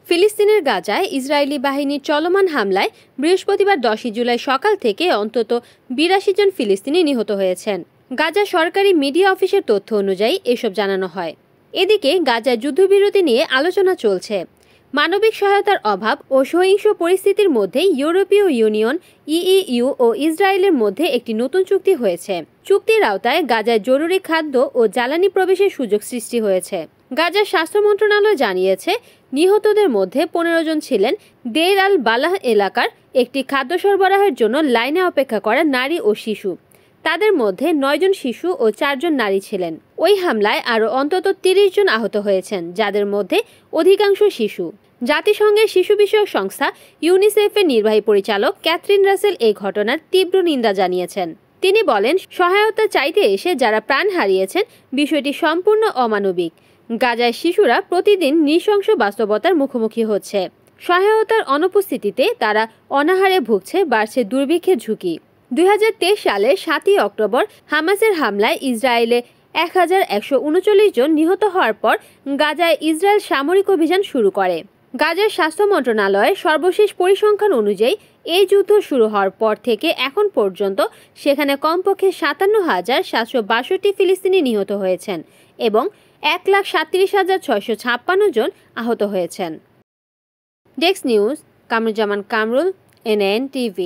ফিলিস্তিনের গাজায় ইসরায়েলি বাহিনীর চলমান হামলায় বৃহস্পতিবার 10 জুলাই সকাল থেকে অন্তত 82 জন ফিলিস্তিনি নিহত হয়েছেন। গাজা সরকারি মিডিয়া অফিসের তথ্য অনুযায়ী এসব জানানো হয়। এদিকে গাজায় যুদ্ধবিরতি নিয়ে আলোচনা চলছে। মানবিক সহায়তার অভাব ও সহিংস পরিস্থিতির মধ্যে ইউরোপীয় ইউনিয়ন, ইইউ ও ইসরায়েলের মধ্যে একটি নতুন চুক্তি হয়েছে। চুক্তির আওতায় গাজায় জরুরি খাদ্য ও জ্বালানি প্রবেশের সুযোগ সৃষ্টি হয়েছে। গাজার স্বাস্থ্য মন্ত্রণালয় জানিয়েছে, নিহতদের মধ্যে 15 জন ছিলেন দেইর আল বালাহ এলাকার একটি খাদ্য সরবরাহের জন্য লাইনে অপেক্ষা করা নারী ও শিশু। তাদের মধ্যে 9 জন শিশু ও 4 জন নারী ছিলেন। ওই হামলায় আরও অন্তত 30 জন আহত হয়েছেন, যাদের মধ্যে অধিকাংশ শিশু। জাতিসংঘের শিশু বিষয়ক সংস্থা ইউনিসেফের নির্বাহী পরিচালক ক্যাথরিন রাসেল এই ঘটনার তীব্র নিন্দা জানিয়েছেন। তিনি বলেন, সহায়তা চাইতে এসে যারা প্রাণ হারিয়েছেন, বিষয়টি সম্পূর্ণ অমানবিক। গাজায় শিশুরা প্রতিদিন নৃশংস বাস্তবতার মুখোমুখি হচ্ছে। সহায়তার অনুপস্থিতিতে তারা অনাহারে ভুগছে, বাড়ছে দুর্ভিক্ষের ঝুঁকি। 2023 সালের 7 অক্টোবর হামাসের হামলায় ইসরায়েলে 1139 জন নিহত হওয়ার পর গাজায় ইসরায়েল সামরিক অভিযান শুরু করে। গাজার স্বাস্থ্য মন্ত্রণালয়ের সর্বশেষ পরিসংখ্যান অনুযায়ী এই যুদ্ধ শুরু হওয়ার পর থেকে এখন পর্যন্ত সেখানে কমপক্ষে 57,762 ফিলিস্তিনি নিহত হয়েছেন এবং 1,37,656 জন আহত হয়েছেন। Desk news, Kamruzzaman Kamrul, NN TV।